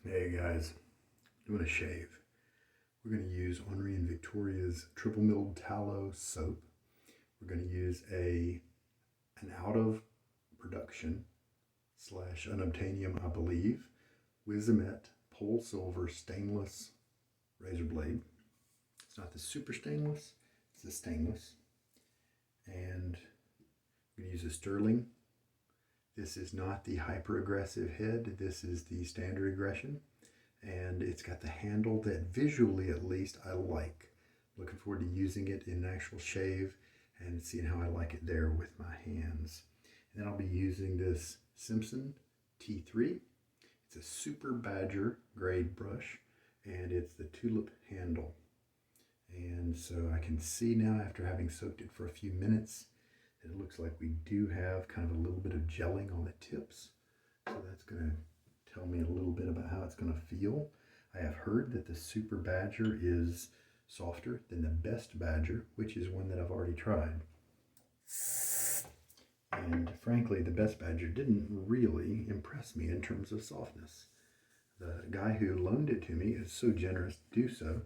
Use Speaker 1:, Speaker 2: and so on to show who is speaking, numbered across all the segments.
Speaker 1: Hey guys, doing a shave. We're going to use Henri and Victoria's triple milled tallow soap. We're going to use an out of production / unobtainium, I believe, Wizamet PolSilver Stainless razor blade. It's not the super stainless, it's the stainless. And we're going to use a Stirling. This is not the hyper aggressive head, this is the standard aggression. And it's got the handle that visually, at least, I like. Looking forward to using it in an actual shave and seeing how I like it there with my hands. And then I'll be using this Simpson T3. It's a Super Badger grade brush, and it's the tulip handle. And so I can see now, after having soaked it for a few minutes, that it looks like we do have kind of a little bit of gelling on the tips. So that's going to tell me a little bit about how it's going to feel. I have heard that the Super Badger is softer than the Best Badger, which is one that I've already tried. And frankly, the Best Badger didn't really impress me in terms of softness. The guy who loaned it to me is so generous to do so.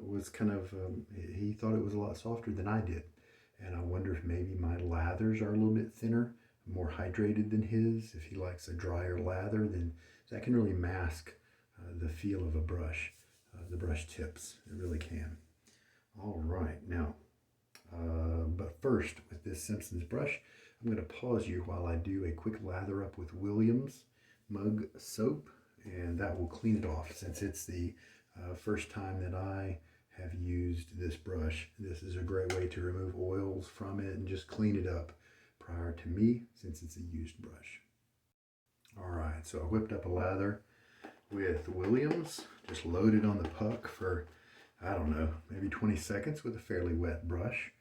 Speaker 1: Was kind of, he thought it was a lot softer than I did. And I wonder if maybe my lathers are a little bit thinner, more hydrated than his. If he likes a drier lather, then that can really mask the feel of a brush, the brush tips. It really can. All right, now, but first, with this Simpson's brush, I'm going to pause you while I do a quick lather up with Williams Mug Soap, and that will clean it off. Since it's the first time that I have used this brush, this is a great way to remove oils from it and just clean it up prior to me, since it's a used brush. All right, so I whipped up a lather with Williams, just loaded on the puck for, I don't know, maybe 20 seconds with a fairly wet brush.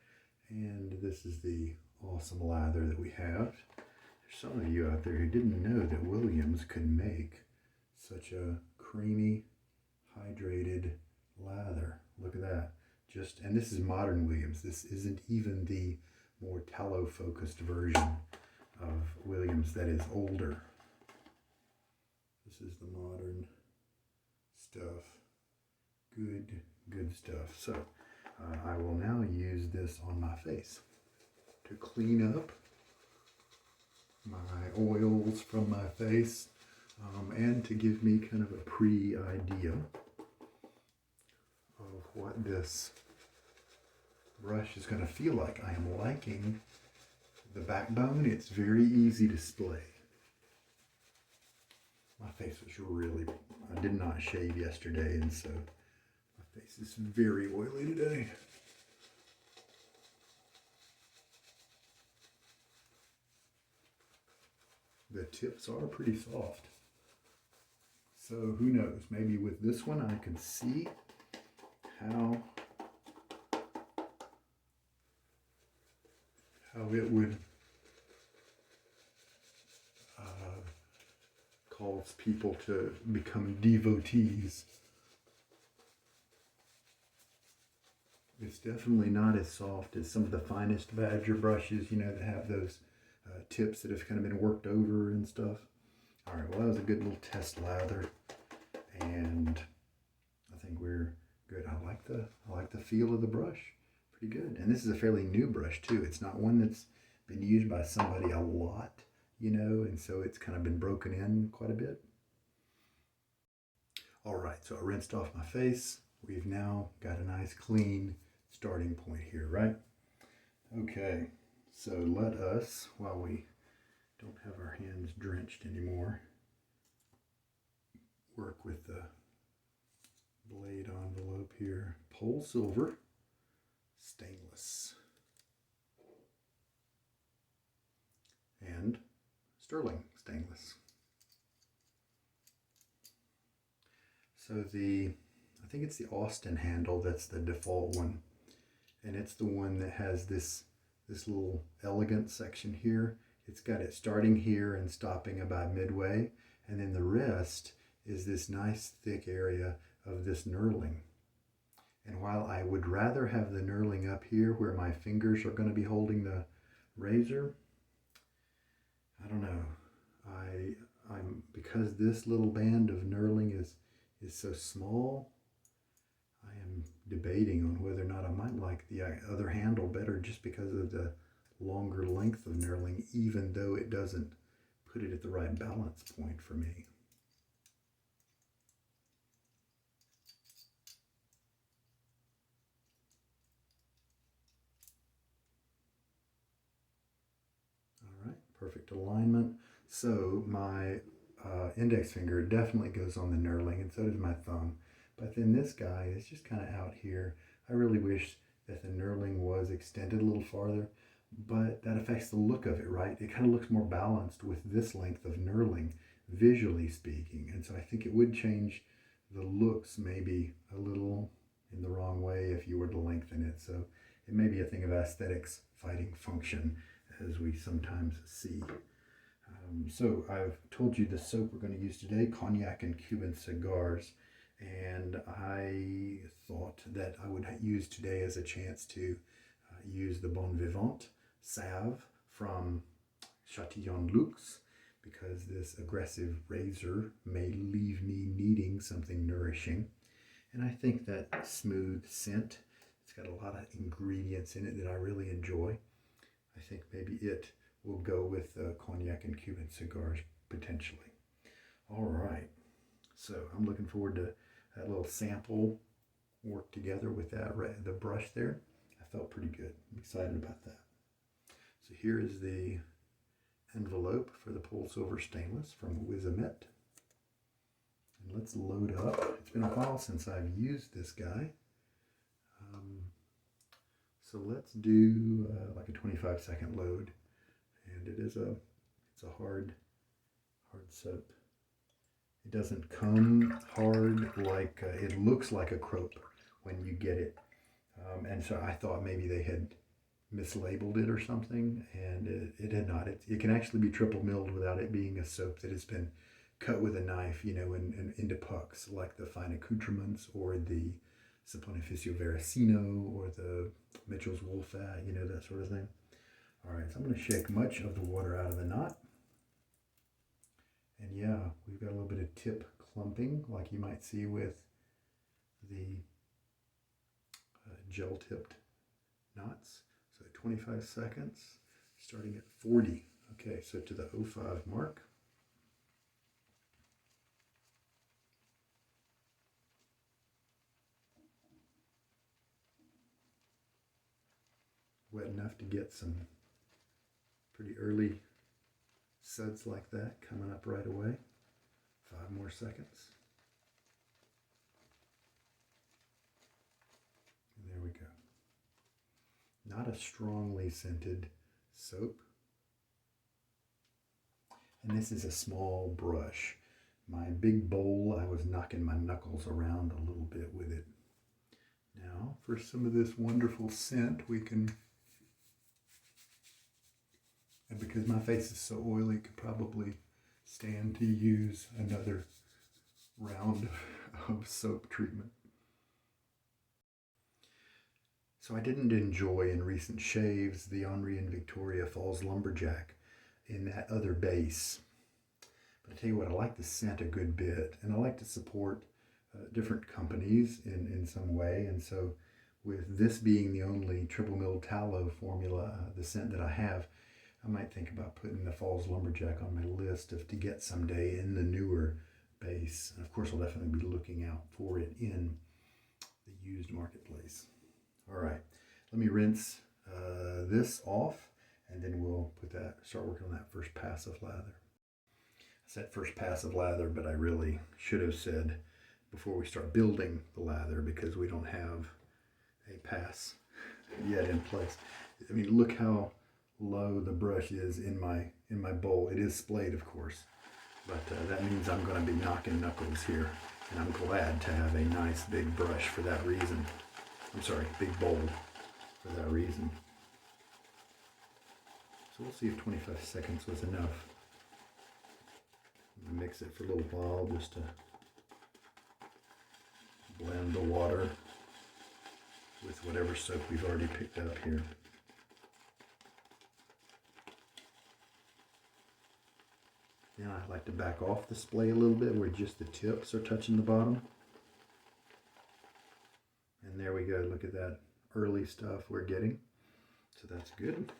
Speaker 1: And this is the awesome lather that we have. There's some of you out there who didn't know that Williams could make such a creamy, hydrated lather. Look at that. And this is modern Williams. This isn't even the more tallow focused version of Williams that is older. This is the modern stuff. Good stuff. So I will now use this on my face to clean up my oils from my face, and to give me kind of a pre-idea of what this brush is going to feel like. I am liking the backbone. It's very easy to splay. My face was really, I did not shave yesterday, and so my face is very oily today. The tips are pretty soft. So who knows, maybe with this one I can see how it would cause people to become devotees. It's definitely not as soft as some of the finest Badger brushes, you know, that have those tips that have kind of been worked over and stuff. All right, well, that was a good little test lather, and I think we're good. I like the feel of the brush. Pretty good. And this is a fairly new brush too. It's not one that's been used by somebody a lot, you know, and so it's kind of been broken in quite a bit. All right, so I rinsed off my face. We've now got a nice clean starting point here, right? Okay, so let us, while we don't have our hands drenched anymore, work with the blade envelope here. PolSilver Stainless and Stirling Stainless. So I think it's the Austin handle that's the default one, and it's the one that has this little elegant section here. It's got it starting here and stopping about midway, and then the rest is this nice thick area of this knurling. And while I would rather have the knurling up here where my fingers are going to be holding the razor, I don't know. because this little band of knurling is so small, I am debating on whether or not I might like the other handle better just because of the longer length of knurling, even though it doesn't put it at the right balance point for me. All right, perfect alignment. So my index finger definitely goes on the knurling, and so does my thumb. But then this guy is just kind of out here. I really wish that the knurling was extended a little farther, but that affects the look of it, right? It kind of looks more balanced with this length of knurling, visually speaking. And so I think it would change the looks maybe a little in the wrong way if you were to lengthen it. So it may be a thing of aesthetics fighting function, as we sometimes see. So I've told you the soap we're going to use today, Cognac and Cuban Cigars, and I thought that I would use today as a chance to use the Vivant salve from Chatillon Luxe, because this aggressive razor may leave me needing something nourishing. And I think that smooth scent, it's got a lot of ingredients in it that I really enjoy. I think maybe it will go with Cognac and Cuban Cigars potentially. All right, so I'm looking forward to that little sample work together with that the brush there. I felt pretty good. I'm excited about that. So here is the envelope for the PolSilver Stainless from Wizamet. And let's load up. It's been a while since I've used this guy. So let's do like a 25-second load. And it's a hard soap. It doesn't come hard like, it looks like a crope when you get it. And so I thought maybe they had mislabeled it or something, and it had not. It can actually be triple milled without it being a soap that has been cut with a knife, you know, and into pucks, like the fine accoutrements or the Saponificio Veracino or the Mitchell's Wool Fat, you know, that sort of thing. All right, so I'm going to shake much of the water out of the knot. And yeah, we've got a little bit of tip clumping, like you might see with the gel-tipped knots. So 25 seconds, starting at 40. Okay, so to the 05 mark. Wet enough to get some pretty early suds like that coming up right away. 5 more seconds. And there we go. Not a strongly scented soap. And this is a small brush. My big bowl, I was knocking my knuckles around a little bit with it. Now, for some of this wonderful scent, we can, and because my face is so oily, could probably stand to use another round of soap treatment. So I didn't enjoy in recent shaves the Henri and Victoria Falls Lumberjack in that other base. But I tell you what, I like the scent a good bit, and I like to support different companies in some way. And so with this being the only triple milled tallow formula, the scent that I have, I might think about putting the Falls Lumberjack on my list to get someday in the newer base. And of course, I'll definitely be looking out for it in the used marketplace. All right, let me rinse this off, and then we'll start working on that first pass of lather. I said first pass of lather, but I really should have said before we start building the lather, because we don't have a pass yet in place. I mean, look how low the brush is in my bowl. It is splayed, of course, but that means I'm going to be knocking knuckles here, and I'm glad to have a nice big brush for that reason. I'm sorry, big bowl for that reason. So we'll see if 25 seconds was enough. I'm going to mix it for a little while just to blend the water with whatever soap we've already picked up here. Now I like to back off the splay a little bit where just the tips are touching the bottom. And there we go. Look at that early stuff we're getting. So that's good.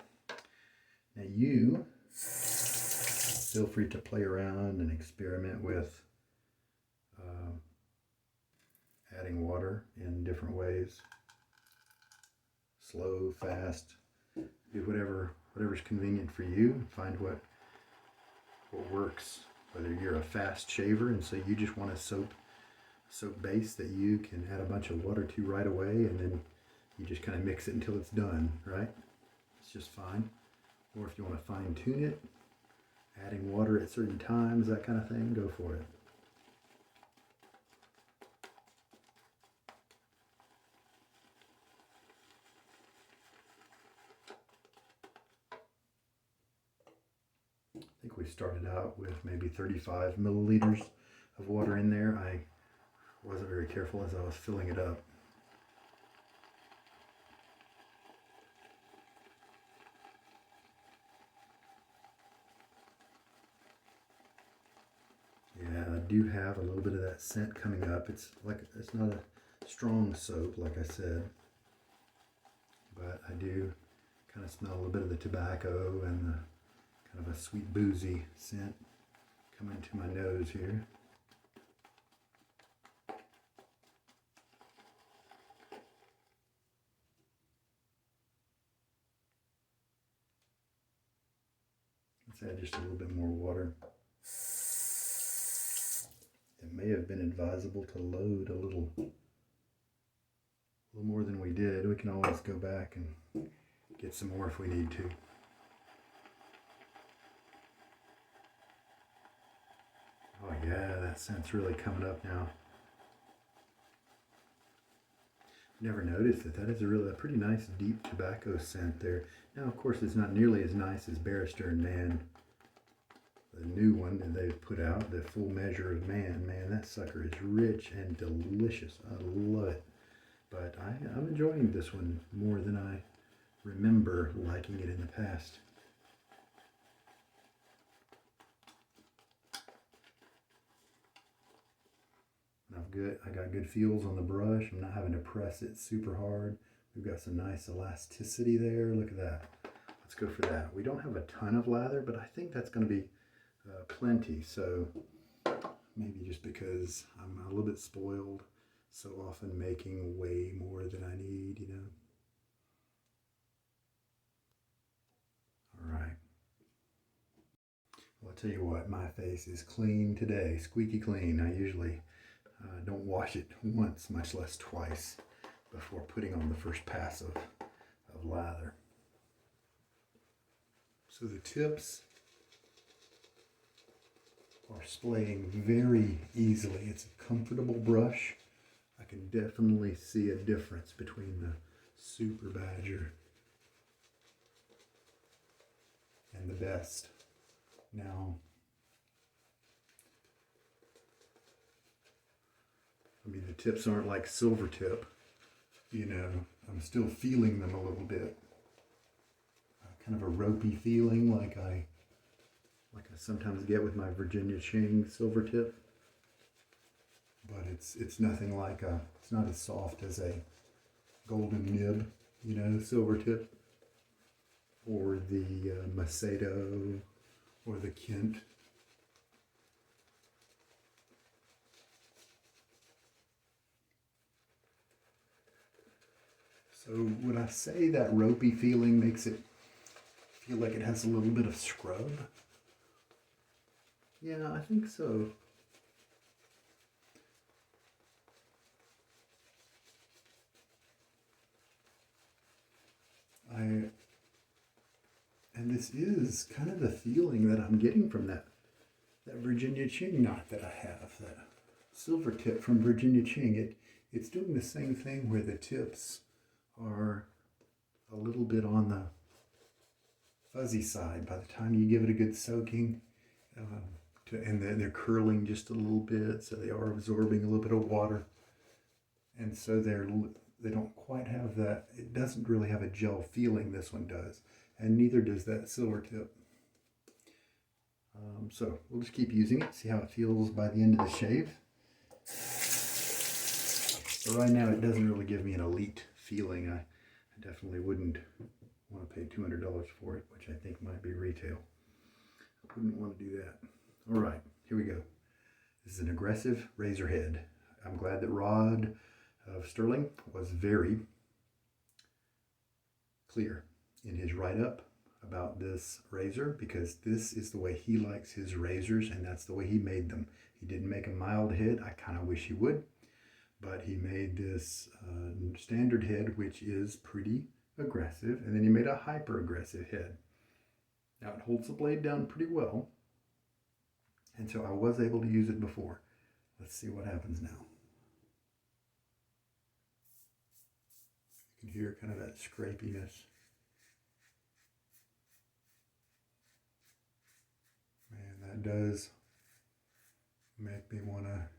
Speaker 1: Now you feel free to play around and experiment with adding water in different ways. Slow, fast, do whatever's convenient for you. Find what works. Whether you're a fast shaver and so you just want a soap base that you can add a bunch of water to right away, and then you just kind of mix it until it's done, right? It's just fine. Or if you want to fine tune it, adding water at certain times, that kind of thing, go for it. I think we started out with maybe 35 milliliters of water in there. I wasn't very careful as I was filling it up. Yeah, I do have a little bit of that scent coming up. It's not a strong soap, like I said, but I do kind of smell a little bit of the tobacco and the kind of a sweet boozy scent coming to my nose here. Let's add just a little bit more water. It may have been advisable to load a little more than we did. We can always go back and get some more if we need to. Oh yeah, that scent's really coming up now. Never noticed that is a pretty nice deep tobacco scent there. Now, of course, it's not nearly as nice as Barrister and Man, the new one that they've put out, the Full Measure of Man. Man, that sucker is rich and delicious. I love it. But I'm enjoying this one more than I remember liking it in the past. I got good feels on the brush. I'm not having to press it super hard. We've got some nice elasticity there. Look at that. Let's go for that. We don't have a ton of lather, but I think that's going to be plenty. So maybe just because I'm a little bit spoiled, so often making way more than I need, you know. All right. Well, I'll tell you what, my face is clean today, squeaky clean. I usually don't wash it once, much less twice, before putting on the first pass of lather. So the tips are splaying very easily. It's a comfortable brush. I can definitely see a difference between the Super Badger and the Best. Now, I mean, the tips aren't like silver tip, you know, I'm still feeling them a little bit. Kind of a ropey feeling like I sometimes get with my Virginia Ching silver tip. But it's nothing like it's not as soft as a golden nib, you know, silver tip, or the Macedo, or the Kent. So would I say that ropey feeling makes it feel like it has a little bit of scrub? Yeah, I think so. And this is kind of the feeling that I'm getting from that Virginia Ching knot that I have, that silver tip from Virginia Ching. It's doing the same thing where the tips are a little bit on the fuzzy side by the time you give it a good soaking, and they're curling just a little bit, so they are absorbing a little bit of water, and so they don't quite have that. It doesn't really have a gel feeling. This one does, and neither does that silver tip. So we'll just keep using it, see how it feels by the end of the shave. But right now it doesn't really give me an elite feeling. I definitely wouldn't want to pay $200 for it, which I think might be retail. I wouldn't want to do that. All right, here we go. This is an aggressive razor head. I'm glad that Rod of Stirling was very clear in his write-up about this razor, because this is the way he likes his razors, and that's the way he made them. He didn't make a mild head. I kind of wish he would, but he made this standard head, which is pretty aggressive, and then he made a hyper aggressive head. Now it holds the blade down pretty well, and so I was able to use it before. Let's see what happens now. You can hear kind of that scrapiness. Man, that does make me want to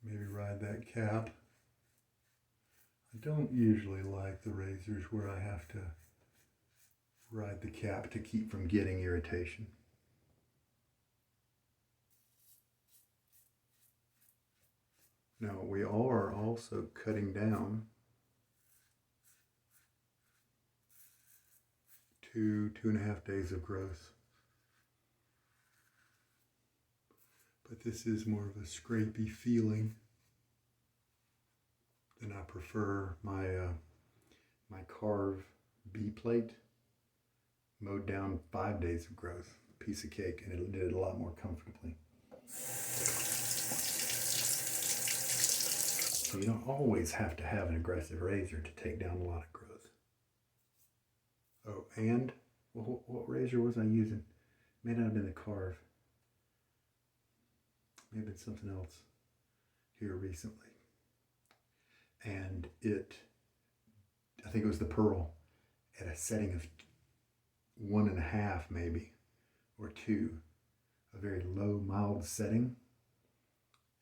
Speaker 1: maybe ride that cap. I don't usually like the razors where I have to ride the cap to keep from getting irritation. Now we are also cutting down to 2.5 days of growth. But this is more of a scrapey feeling than I prefer my my carve B plate mowed down 5 days of growth. Piece of cake, and it did it a lot more comfortably. So you don't always have to have an aggressive razor to take down a lot of growth. Oh, and what razor was I using? May not have been the carve. Maybe it's something else here recently. And I think it was the Pearl at a setting of 1.5 maybe, or 2, a very low, mild setting,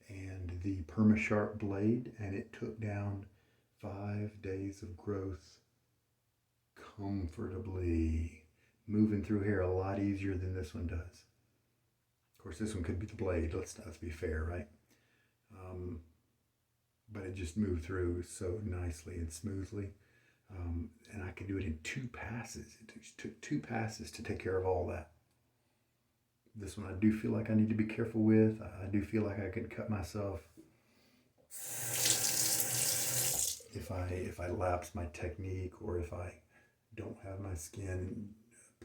Speaker 1: and the PermaSharp blade, and it took down 5 days of growth comfortably, moving through here a lot easier than this one does. Of course, this one could be the blade, let's be fair, right? But it just moved through so nicely and smoothly. And I could do it in 2 passes. It took 2 passes to take care of all that. This one I do feel like I need to be careful with. I do feel like I could cut myself if I lapse my technique, or if I don't have my skin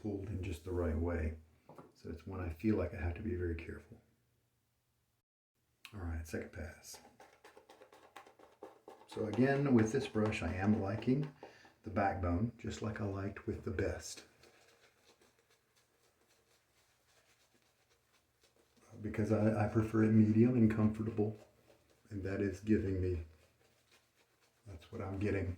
Speaker 1: pulled in just the right way. So it's one I feel like I have to be very careful. All right, second pass. So again, with this brush, I am liking the backbone, just like I liked with the best. Because I prefer it medium and comfortable, and that is giving me, that's what I'm getting.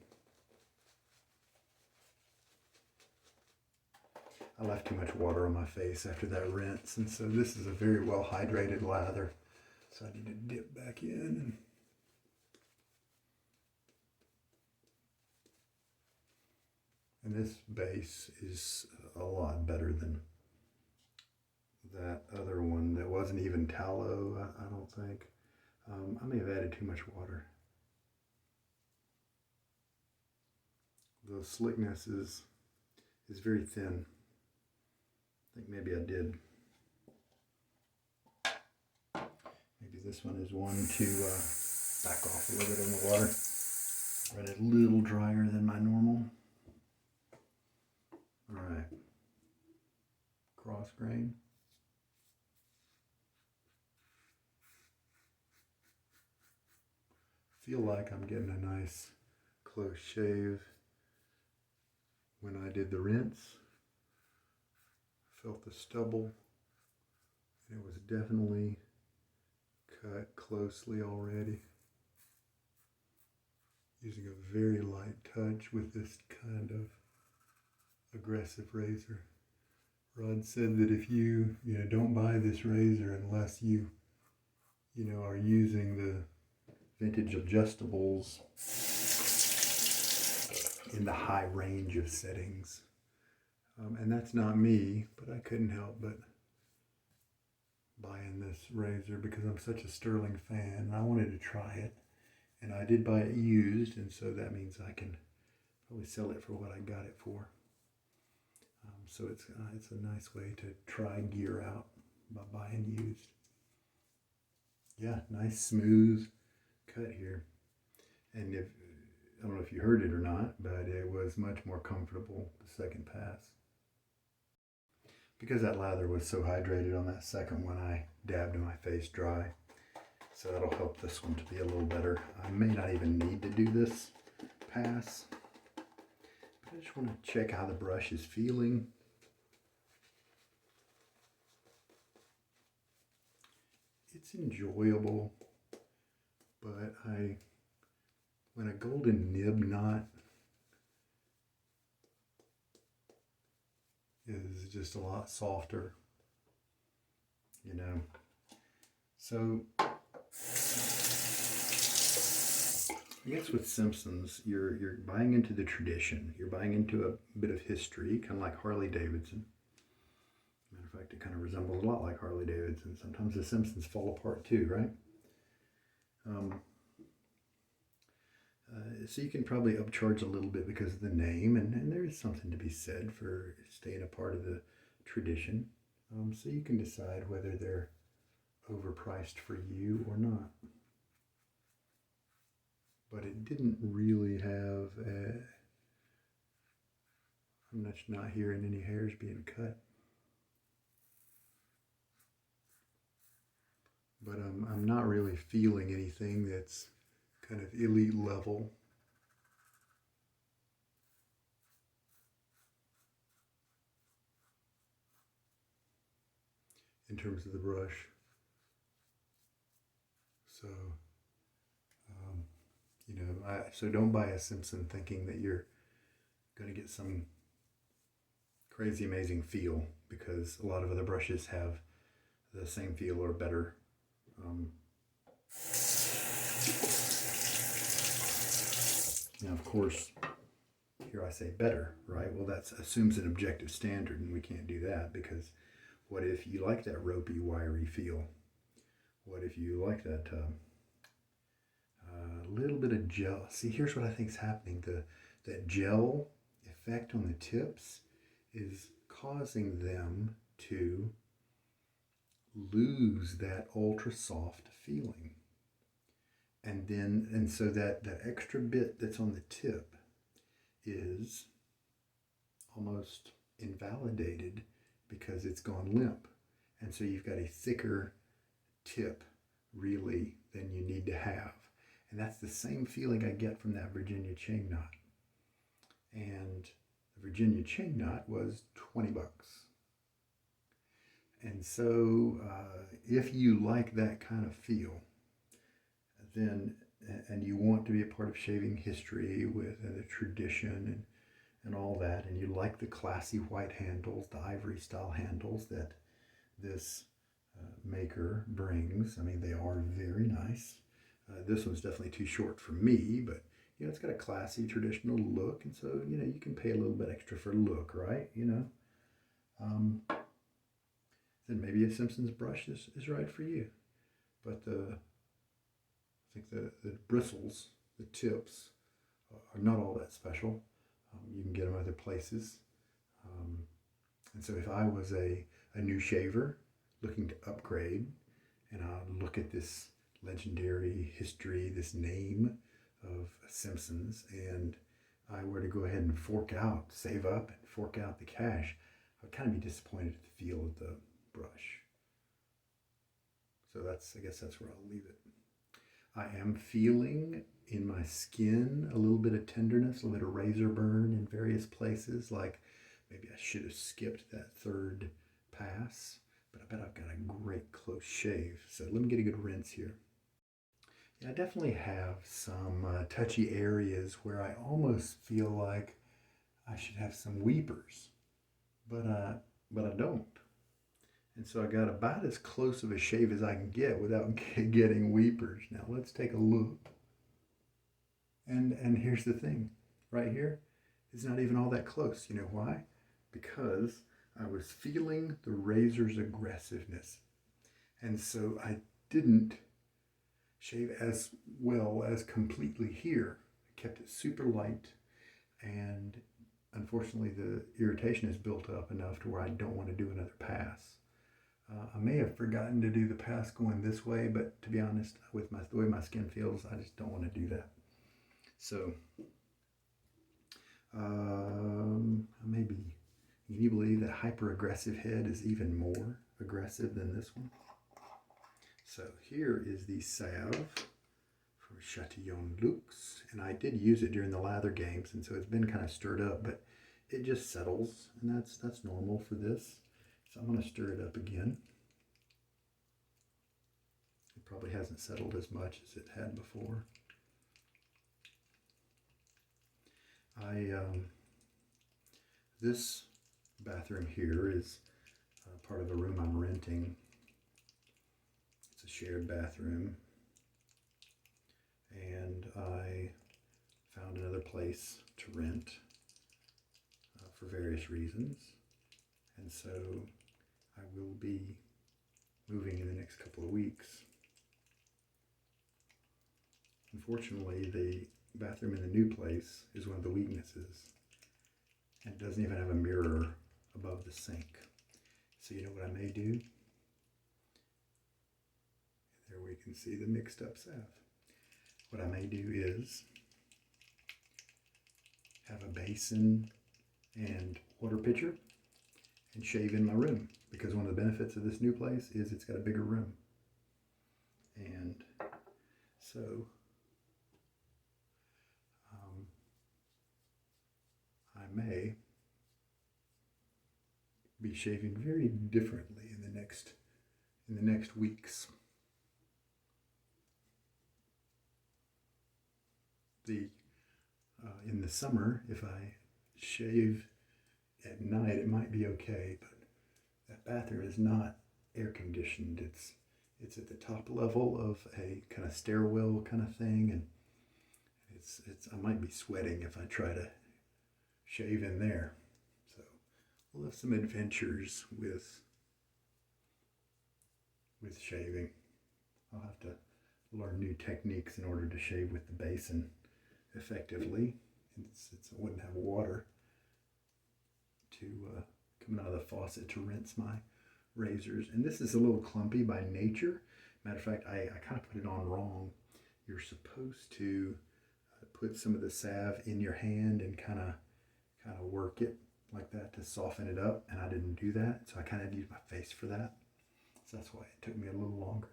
Speaker 1: I left too much water on my face after that rinse, and so this is a very well hydrated lather. So I need to dip back in. And this base is a lot better than that other one that wasn't even tallow, I don't think. I may have added too much water. The slickness is very thin. I think maybe I did. Maybe this one is one to back off a little bit on the water. Run it a little drier than my normal. All right. Cross grain. Feel like I'm getting a nice close shave. When I did the rinse, felt the stubble, and it was definitely cut closely already. Using a very light touch with this kind of aggressive razor. Rod said that if you don't buy this razor unless you are using the vintage adjustables in the high range of settings. And that's not me, but I couldn't help but buying this razor because I'm such a Stirling fan and I wanted to try it. And I did buy it used, and so that means I can probably sell it for what I got it for. So it's a nice way to try gear out by buying used. Yeah, nice smooth cut here. And I don't know if you heard it or not, but it was much more comfortable the second pass. Because that lather was so hydrated on that second one, I dabbed my face dry. So that'll help this one to be a little better. I may not even need to do this pass, but I just want to check how the brush is feeling. It's enjoyable, but when a golden nib knot is just a lot softer, you know. So I guess with Simpsons, you're buying into the tradition. You're buying into a bit of history, kind of like Harley Davidson. Matter of fact, it kind of resembles a lot like Harley Davidson. Sometimes the Simpsons fall apart too, right? So you can probably upcharge a little bit because of the name, and there is something to be said for staying a part of the tradition. So you can decide whether they're overpriced for you or not. But it didn't really have I'm not hearing any hairs being cut. But I'm not really feeling anything that's kind of elite level. In terms of the brush. So, you know, so don't buy a Simpson thinking that you're going to get some crazy amazing feel, because a lot of other brushes have the same feel or better. Now, of course, here I say better, right? Well, that assumes an objective standard, and we can't do that, because what if you like that ropey, wiry feel? What if you like that little bit of gel? See, here's what I think is happening. That gel effect on the tips is causing them to lose that ultra soft feeling. And so that extra bit that's on the tip is almost invalidated because it's gone limp. And so you've got a thicker tip really than you need to have. And that's the same feeling I get from that Virginia chain knot. And the Virginia chain knot was $20. And so if you like that kind of feel, then, and you want to be a part of shaving history with the tradition and all that, and you like the classy white handles, the ivory style handles that this maker brings. I mean, they are very nice. This one's definitely too short for me, but you know, it's got a classy traditional look, and so you know, you can pay a little bit extra for look, right? You know, then maybe a Simpsons brush is right for you. But I think the bristles, the tips, are not all that special. You can get them other places. And so if I was a new shaver looking to upgrade, and I look at this legendary history, this name of Simpsons, and I were to go ahead and save up and fork out the cash, I'd kind of be disappointed at the feel of the brush. So I guess that's where I'll leave it. I am feeling in my skin a little bit of tenderness, a little bit of razor burn in various places, like maybe I should have skipped that third pass, but I bet I've got a great close shave. So let me get a good rinse here. Yeah, I definitely have some touchy areas where I almost feel like I should have some weepers, but I don't. And so I got about as close of a shave as I can get without getting weepers. Now let's take a look. And here's the thing, right here, it's not even all that close. You know why? Because I was feeling the razor's aggressiveness. And so I didn't shave as well as completely here. I kept it super light, and unfortunately the irritation is built up enough to where I don't want to do another pass. I may have forgotten to do the pass going this way, but to be honest, with the way my skin feels, I just don't want to do that. So, maybe, can you believe that hyper-aggressive head is even more aggressive than this one? So here is the salve from Chatillon Luxe, and I did use it during the lather games, and so it's been kind of stirred up, but it just settles, and that's normal for this. So I'm going to stir it up again. It probably hasn't settled as much as it had before. This bathroom here is part of a room I'm renting. It's a shared bathroom, and I found another place to rent for various reasons, and so I will be moving in the next couple of weeks. Unfortunately, the bathroom in the new place is one of the weaknesses, and it doesn't even have a mirror above the sink. So you know what I may do? There we can see the mixed up salve. What I may do is have a basin and water pitcher and shave in my room, because one of the benefits of this new place is it's got a bigger room. And so I may be shaving very differently in the next weeks. In the summer, if I shave at night, it might be okay, but that bathroom is not air conditioned. It's at the top level of a kind of stairwell kind of thing, and I might be sweating if I try to shave in there. So we'll have some adventures with shaving. I'll have to learn new techniques in order to shave with the basin effectively. I wouldn't have water coming out of the faucet to rinse my razors. And this is a little clumpy by nature. Matter of fact, I kind of put it on wrong. You're supposed to put some of the salve in your hand and kind of work it like that to soften it up, and I didn't do that, so I kind of used my face for that. So that's why it took me a little longer.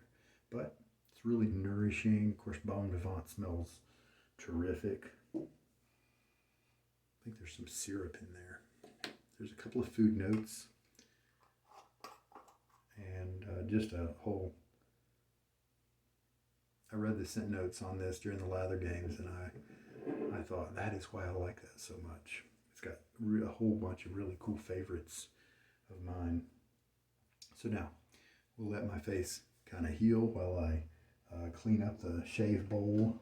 Speaker 1: But it's really nourishing. Of course, Bon Vivant smells terrific. I think there's some syrup in there. There's a couple of food notes, and just a whole. I read the scent notes on this during the lather games, and I thought that is why I like that so much. It's got a whole bunch of really cool favorites of mine. So now we'll let my face kind of heal while I clean up the shave bowl,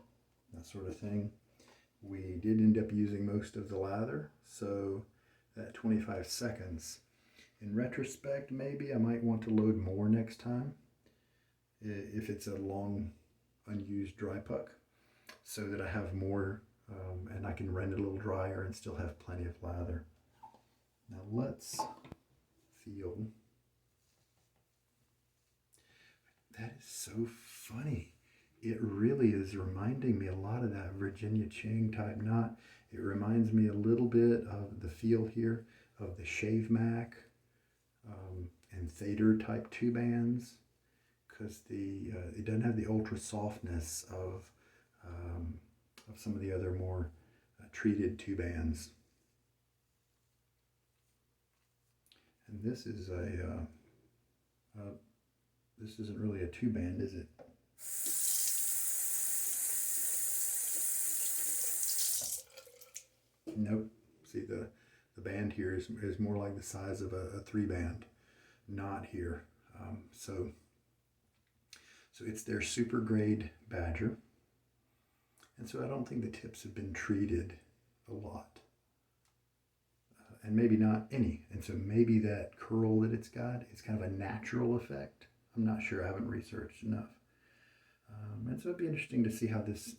Speaker 1: that sort of thing. We did end up using most of the lather, so that 25 seconds. In retrospect, maybe I might want to load more next time if it's a long unused dry puck, so that I have more and I can rend it a little drier and still have plenty of lather. Now let's feel. That is so funny. It really is reminding me a lot of that Virginia Ching type knot. It reminds me a little bit of the feel here of the Cgnac and Thader type 2 bands, because it doesn't have the ultra softness of some of the other more treated 2 bands. And this is this isn't really a 2 band, is it? Nope. See, the band here is more like the size of a 3 band knot here. So it's their super grade Badger. And so I don't think the tips have been treated a lot. And maybe not any. And so maybe that curl that it's got is kind of a natural effect I'm not sure. I haven't researched enough. And so it'd be interesting to see how this,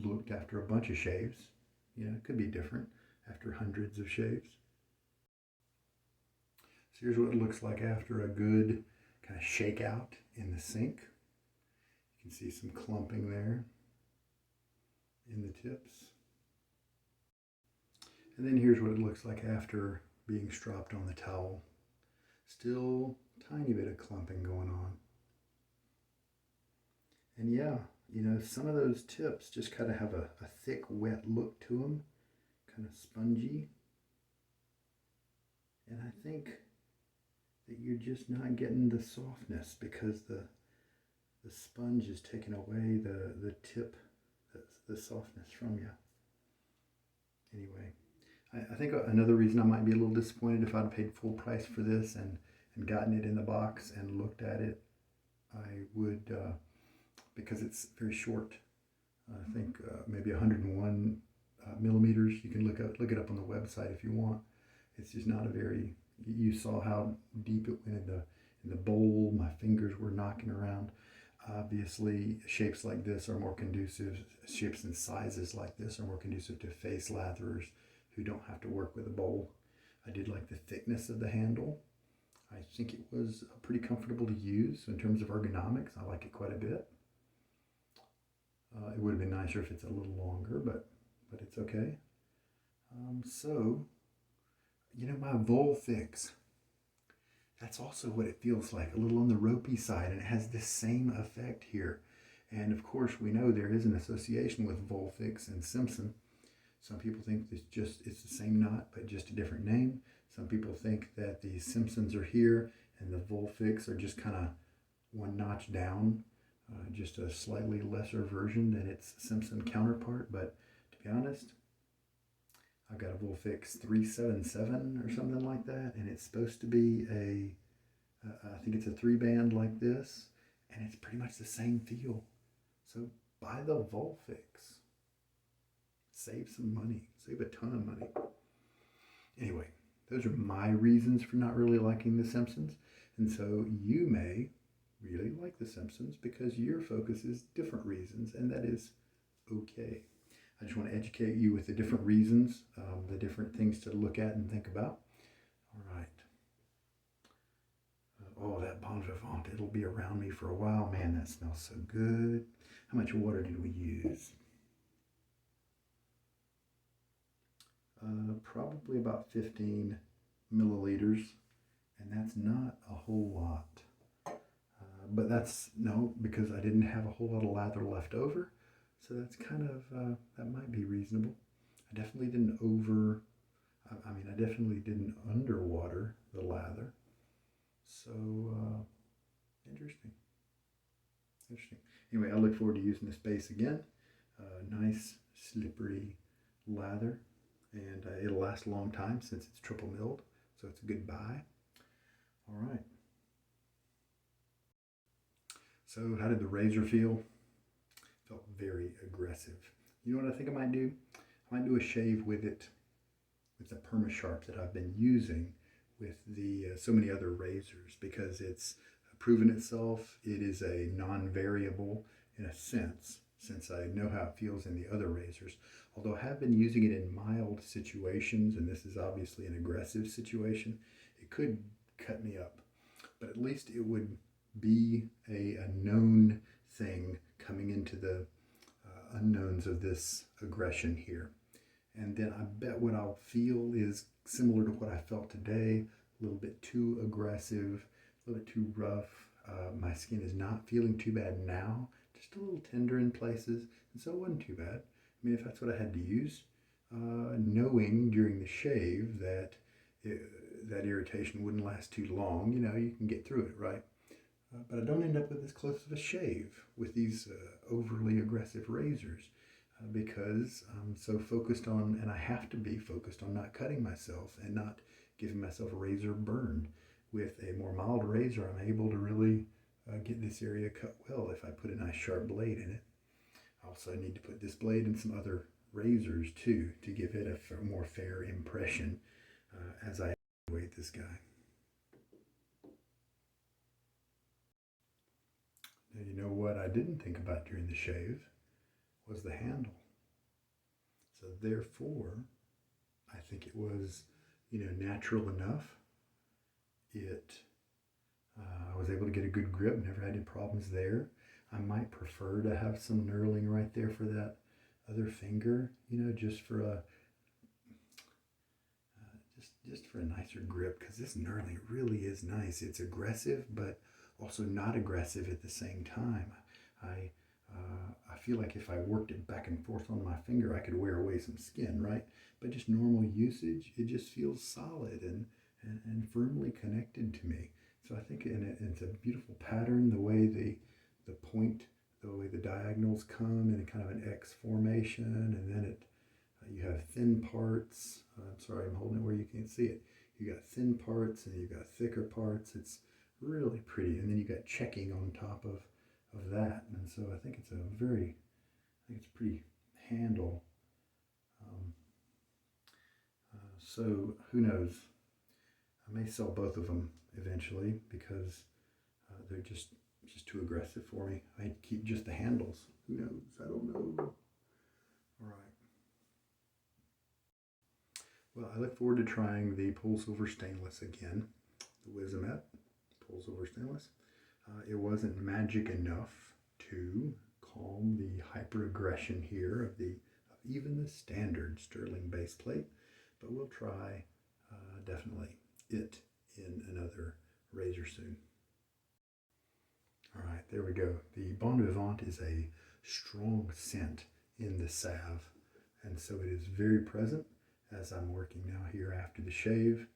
Speaker 1: looked after a bunch of shaves. It could be different after hundreds of shaves. So here's what it looks like after a good kind of shake out in the sink. You can see some clumping there in the tips. And then here's what it looks like after being stropped on the towel. Still a tiny bit of clumping going on. And yeah, some of those tips just kind of have a thick, wet look to them, kind of spongy. And I think that you're just not getting the softness because the sponge is taking away the tip, the softness from you. Anyway, I think another reason I might be a little disappointed if I'd paid full price for this and gotten it in the box and looked at it, I would, because it's very short. I think maybe 101 millimeters. You can look it up on the website if you want. It's just not a very. You saw how deep it went in the bowl. My fingers were knocking around. Obviously, shapes like this are more conducive. Shapes and sizes like this are more conducive to face latherers who don't have to work with a bowl. I did like the thickness of the handle. I think it was pretty comfortable to use in terms of ergonomics. I like it quite a bit. It would have been nicer if it's a little longer, but it's okay. So, my Volfix, that's also what it feels like, a little on the ropey side, and it has the same effect here. And of course, we know there is an association with Volfix and Simpson. Some people think it's the same knot, but just a different name. Some people think that the Simpsons are here and the Volfix are just kind of one notch down, just a slightly lesser version than its Simpson counterpart. But to be honest, I've got a Volfix 377 or something like that, and it's supposed to be I think it's a 3-band like this, and it's pretty much the same feel. So buy the Volfix. Save some money. Save a ton of money. Anyway, those are my reasons for not really liking The Simpsons. And so you may really like The Simpsons because your focus is different reasons, and that is okay. I just want to educate you with the different reasons, the different things to look at and think about. All right. Oh, that Bon Vivant, it'll be around me for a while. Man, that smells so good. How much water did we use? Probably about 15 milliliters, and that's not a whole lot. But because I didn't have a whole lot of lather left over. So that's kind of, that might be reasonable. I definitely didn't I definitely didn't underwater the lather. So, interesting. Anyway, I look forward to using this base again. Nice, slippery lather. And it'll last a long time since it's triple milled. So it's a good buy. All right. So how did the razor feel? Felt very aggressive. You know what I think I might do? I might do a shave with it, with the PermaSharp that I've been using with the so many other razors, because it's proven itself. It is a non-variable in a sense, since I know how it feels in the other razors. Although I have been using it in mild situations, and this is obviously an aggressive situation, it could cut me up. But at least it would be a known thing coming into the unknowns of this aggression here. And then I bet what I'll feel is similar to what I felt today, a little bit too aggressive, a little bit too rough. My skin is not feeling too bad now, just a little tender in places, and so it wasn't too bad. I mean, if that's what I had to use, knowing during the shave that that irritation wouldn't last too long, you can get through it, right? But I don't end up with as close of a shave with these overly aggressive razors because I'm so focused on, and I have to be focused on not cutting myself and not giving myself a razor burn. With a more mild razor, I'm able to really get this area cut well if I put a nice sharp blade in it. Also, I need to put this blade in some other razors too to give it a more fair impression as I evaluate this guy. Now, you know what I didn't think about during the shave was the handle. So therefore, I think it was, natural enough. I was able to get a good grip, never had any problems there. I might prefer to have some knurling right there for that other finger, just for a just for a nicer grip, because this knurling really is nice. It's aggressive, but also not aggressive at the same time. I feel like if I worked it back and forth on my finger, I could wear away some skin, right? But just normal usage, it just feels solid and firmly connected to me. So I think it's a beautiful pattern, the way the point, the way the diagonals come in a kind of an X formation, and then you have thin parts. I'm sorry, I'm holding it where you can't see it. You got thin parts and you got thicker parts. It's really pretty, and then you got checking on top of that. And so I think it's a pretty handle. So who knows? I may sell both of them eventually, because they're just too aggressive for me. I keep just the handles. Who knows? I don't know. All right. Well, I look forward to trying the PolSilver Stainless again, the Wizamet PolSilver Stainless. It wasn't magic enough to calm the hyper-aggression here of even the standard Stirling base plate, but we'll try definitely it in another razor soon. All right, there we go. The Bon Vivant is a strong scent in the salve, and so it is very present as I'm working now here after the shave,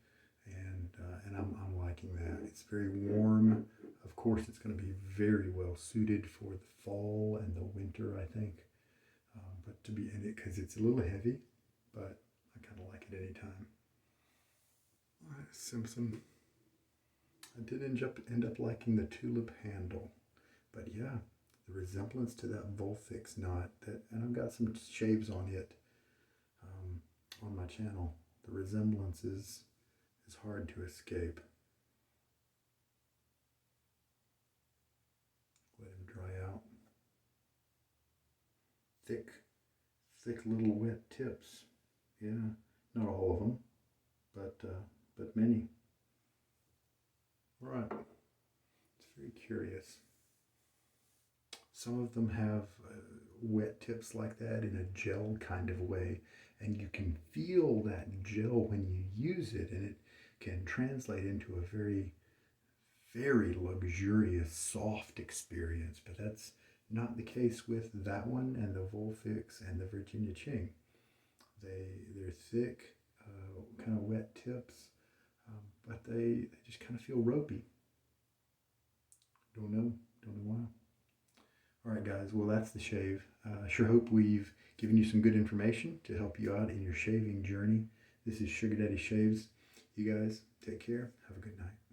Speaker 1: and I'm liking that. It's very warm. Of course, it's going to be very well suited for the fall and the winter, I think. But to be in it, because it's a little heavy, but I kind of like it anytime. All right, Simpson. I did end up liking the tulip handle, but yeah, the resemblance to that Volfix knot, and I've got some shaves on it on my channel. The resemblance is hard to escape. Let him dry out. Thick little wet tips. Yeah, not all of them, but many. All right, it's very curious. Some of them have wet tips like that in a gel kind of way, and you can feel that gel when you use it, and it can translate into a very, very luxurious, soft experience. But that's not the case with that one and the Volfix and the Virginia Ching. They're thick, kind of wet tips, but they just kind of feel ropey. Don't know why. All right, guys, well, that's the shave. I sure hope we've given you some good information to help you out in your shaving journey. This is Sugar Daddy Shaves. You guys take care. Have a good night.